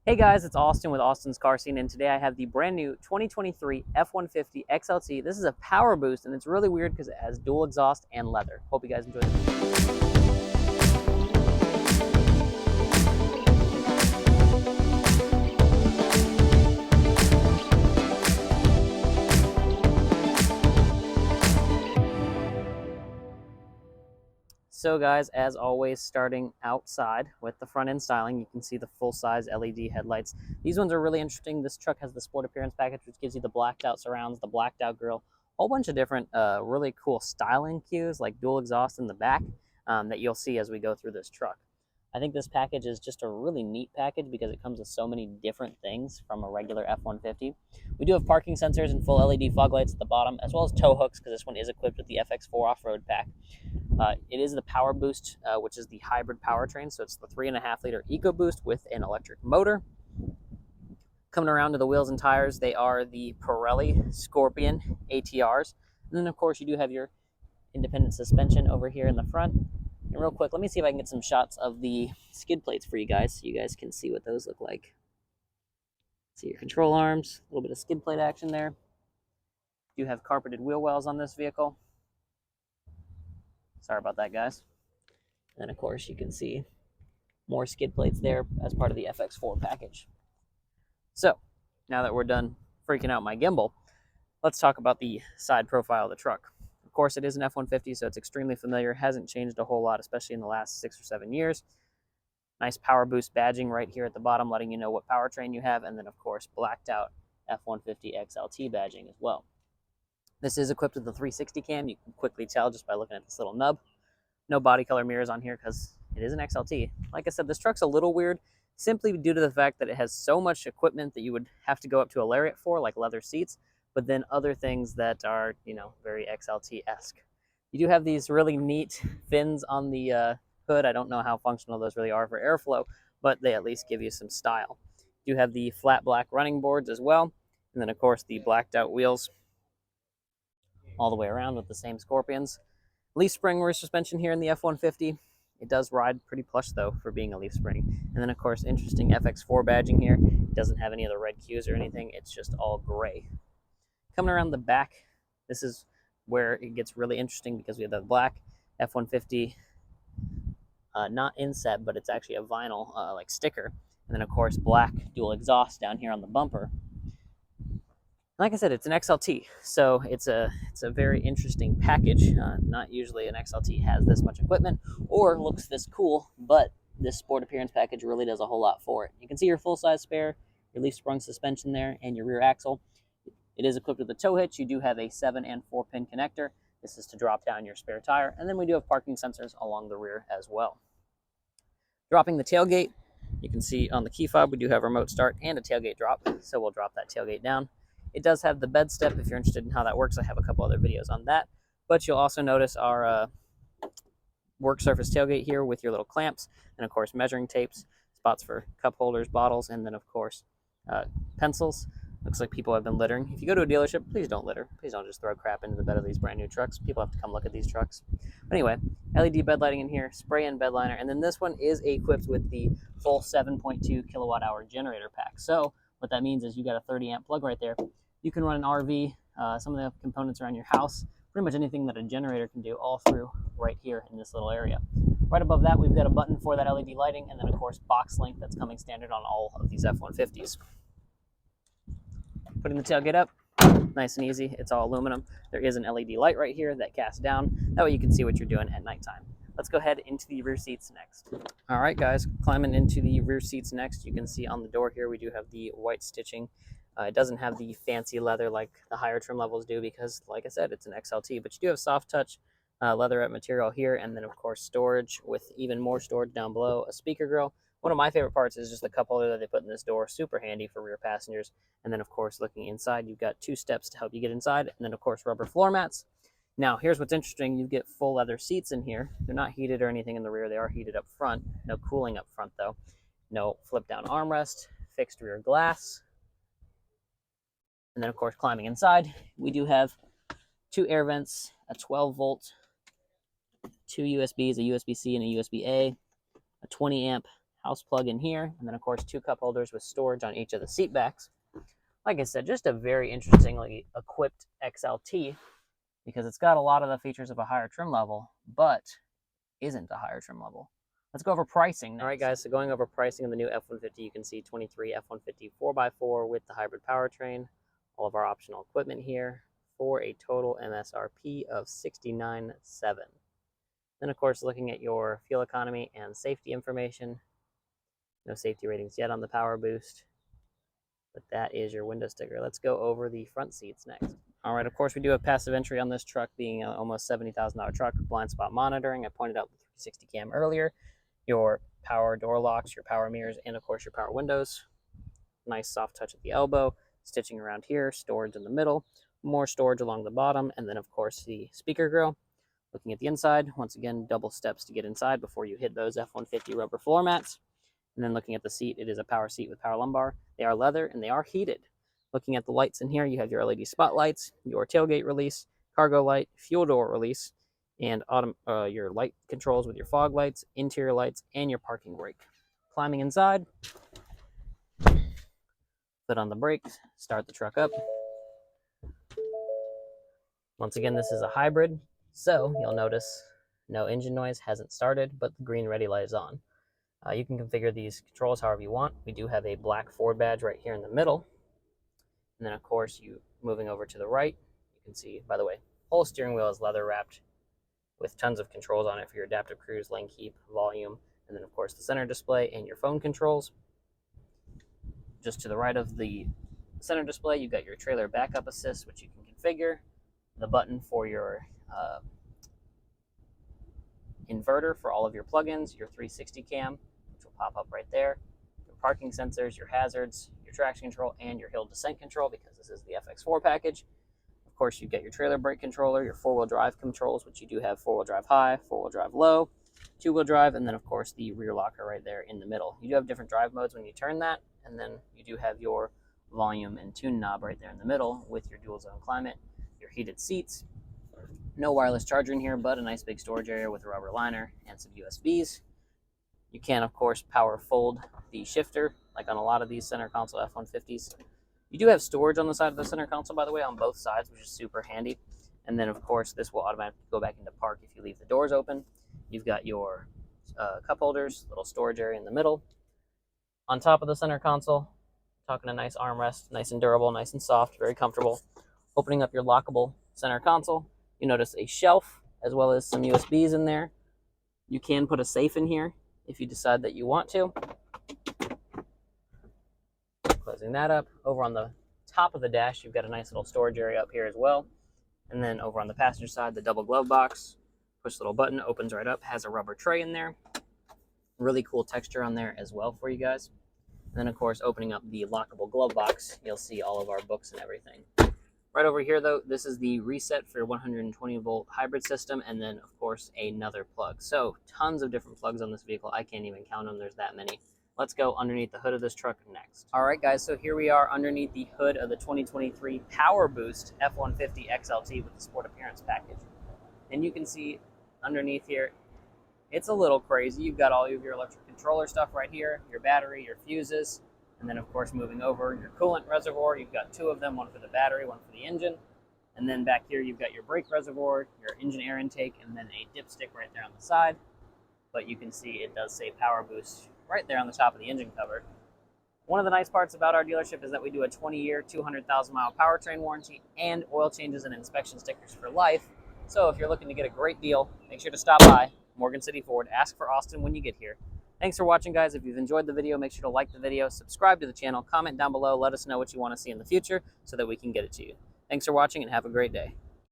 Hey guys, it's Austin with Austin's Car Scene, and today I have the brand new 2023 F150 XLT. This is a power boost, and it's really weird because it has dual exhaust and leather. Hope you guys enjoy this. So guys, as always, starting outside with the front end styling, you can see the full-size LED headlights. These ones are really interesting. This truck has the Sport Appearance package, which gives you the blacked out surrounds, the blacked out grille, a whole bunch of different really cool styling cues like dual exhaust in the back that you'll see as we go through this truck. I think this package is just a really neat package because it comes with so many different things from a regular F-150. We do have parking sensors and full LED fog lights at the bottom, as well as tow hooks because this one is equipped with the FX4 off-road pack. It is the Power Boost, which is the hybrid powertrain, so it's the 3.5 liter EcoBoost with an electric motor. Coming around to the wheels and tires, they are the Pirelli Scorpion ATRs. And then, of course, you do have your independent suspension over here in the front. And real quick, let me see if I can get some shots of the skid plates for you guys so you guys can see what those look like. See your control arms, a little bit of skid plate action there. You have carpeted wheel wells on this vehicle. Sorry about that, guys. And then, of course, you can see more skid plates there as part of the FX4 package. So, now that we're done freaking out my gimbal, let's talk about the side profile of the truck. Of course, it is an F-150, so it's extremely familiar. Hasn't changed a whole lot, especially in the last 6 or 7 years. Nice Power Boost badging right here at the bottom, letting you know what powertrain you have. And then, of course, blacked out F-150 XLT badging as well. This is equipped with the 360 cam. You can quickly tell just by looking at this little nub. No body color mirrors on here because it is an XLT. Like I said, this truck's a little weird simply due to the fact that it has so much equipment that you would have to go up to a Lariat for, like leather seats, but then other things that are, very XLT-esque. You do have these really neat fins on the hood. I don't know how functional those really are for airflow, but they at least give you some style. You do have the flat black running boards as well, and then, of course, the blacked out wheels all the way around with the same Scorpions. Leaf spring rear suspension here in the F-150. It does ride pretty plush, though, for being a leaf spring. And then, of course, interesting FX4 badging here. It doesn't have any of the red cues or anything. It's just all gray. Coming around the back, this is where it gets really interesting because we have the black F-150, not inset, but it's actually a vinyl like sticker. And then, of course, black dual exhaust down here on the bumper. Like I said, it's an XLT, so it's a very interesting package. Not usually an XLT has this much equipment or looks this cool, but this Sport Appearance package really does a whole lot for it. You can see your full-size spare, your leaf sprung suspension there, and your rear axle. It is equipped with a tow hitch. You do have a 7 and 4-pin connector. This is to drop down your spare tire, and then we do have parking sensors along the rear as well. Dropping the tailgate, you can see on the key fob we do have remote start and a tailgate drop, so we'll drop that tailgate down. It does have the bed step. If you're interested in how that works, I have a couple other videos on that. But you'll also notice our work surface tailgate here with your little clamps and, of course, measuring tapes, spots for cup holders, bottles, and then, of course, pencils. Looks like people have been littering. If you go to a dealership, please don't litter. Please don't just throw crap into the bed of these brand new trucks. People have to come look at these trucks. But anyway, LED bed lighting in here, spray-in bed liner, and then this one is equipped with the full 7.2 kilowatt-hour generator pack. So what that means is you got a 30 amp plug right there. You can run an RV, some of the components around your house, pretty much anything that a generator can do all through right here in this little area. Right above that, we've got a button for that LED lighting, and then, of course, box link that's coming standard on all of these F-150s. Putting the tailgate up, nice and easy. It's all aluminum. There is an LED light right here that casts down. That way you can see what you're doing at nighttime. Let's go ahead into the rear seats next. All right, guys, climbing into the rear seats next. You can see on the door here we do have the white stitching. It doesn't have the fancy leather like the higher trim levels do because, like I said, it's an XLT. But you do have soft touch leatherette material here, and then, of course, storage with even more storage down below, a speaker grill. One of my favorite parts is just the cup holder that they put in this door. Super handy for rear passengers. And then, of course, looking inside, you've got 2 steps to help you get inside, and then, of course, rubber floor mats. Now, here's what's interesting. You get full leather seats in here. They're not heated or anything in the rear. They are heated up front. No cooling up front, though. No flip-down armrest, fixed rear glass. And then, of course, climbing inside, we do have 2 air vents, a 12-volt, 2 USBs, a USB-C and a USB-A, a 20-amp house plug in here, and then of course 2 cup holders with storage on each of the seat backs. Like I said, just a very interestingly equipped XLT, because it's got a lot of the features of a higher trim level, but isn't a higher trim level. Let's go over pricing next. All right, guys, so going over pricing on the new F-150, you can see 23 F-150 4x4 with the hybrid powertrain, all of our optional equipment here, for a total MSRP of $69,700. Then, of course, looking at your fuel economy and safety information, no safety ratings yet on the Power Boost, but that is your window sticker. Let's go over the front seats next. All right, of course, we do have passive entry on this truck, being an almost $70,000 truck, blind spot monitoring. I pointed out the 360 cam earlier. Your power door locks, your power mirrors, and of course your power windows. Nice soft touch at the elbow, stitching around here, storage in the middle, more storage along the bottom, and then of course the speaker grill. Looking at the inside, once again, double steps to get inside before you hit those F-150 rubber floor mats. And then looking at the seat, it is a power seat with power lumbar. They are leather and they are heated. Looking at the lights in here, you have your LED spotlights, your tailgate release, cargo light, fuel door release, and your light controls with your fog lights, interior lights, and your parking brake. Climbing inside, put on the brakes, start the truck up. Once again, this is a hybrid, so you'll notice no engine noise, hasn't started, but the green ready light is on. You can configure these controls however you want. We do have a black Ford badge right here in the middle. And then, of course, moving over to the right, you can see, by the way, whole steering wheel is leather wrapped with tons of controls on it for your adaptive cruise, lane keep, volume, and then, of course, the center display and your phone controls. Just to the right of the center display, you've got your trailer backup assist, which you can configure, the button for your inverter for all of your plugins, your 360 cam, which will pop up right there, your parking sensors, your hazards, your traction control, and your hill descent control, because this is the FX4 package. Of course, you get your trailer brake controller, your 4-wheel drive controls, which you do have 4-wheel drive high, 4-wheel drive low, 2-wheel drive, and then, of course, the rear locker right there in the middle. You do have different drive modes when you turn that, and then you do have your volume and tune knob right there in the middle with your dual zone climate, your heated seats. No wireless charger in here, but a nice big storage area with a rubber liner and some USBs. You can, of course, power fold the shifter, like on a lot of these center console F-150s. You do have storage on the side of the center console, by the way, on both sides, which is super handy. And then, of course, this will automatically go back into park if you leave the doors open. You've got your cup holders, little storage area in the middle. On top of the center console, talking a nice armrest, nice and durable, nice and soft, very comfortable. Opening up your lockable center console, you notice a shelf as well as some USBs in there. You can put a safe in here if you decide that you want to. Closing that up. Over on the top of the dash, you've got a nice little storage area up here as well. And then over on the passenger side, the double glove box. Push the little button, opens right up, has a rubber tray in there. Really cool texture on there as well for you guys. And then, of course, opening up the lockable glove box, you'll see all of our books and everything. Right over here, though, this is the reset for your 120-volt hybrid system, and then, of course, another plug. So tons of different plugs on this vehicle. I can't even count them. There's that many. Let's go underneath the hood of this truck next. All right, guys, so here we are underneath the hood of the 2023 Power Boost F-150 XLT with the Sport Appearance package. And you can see underneath here, it's a little crazy. You've got all of your electric controller stuff right here, your battery, your fuses, and then, of course, moving over, your coolant reservoir. You've got 2 of them, one for the battery, one for the engine. And then back here, you've got your brake reservoir, your engine air intake, and then a dipstick right there on the side. But you can see it does say Power Boost right there on the top of the engine cover. One of the nice parts about our dealership is that we do a 20-year, 200,000-mile powertrain warranty and oil changes and inspection stickers for life. So if you're looking to get a great deal, make sure to stop by Morgan City Ford. Ask for Austin when you get here. Thanks for watching, guys. If you've enjoyed the video, make sure to like the video, subscribe to the channel, comment down below, let us know what you want to see in the future so that we can get it to you. Thanks for watching and have a great day.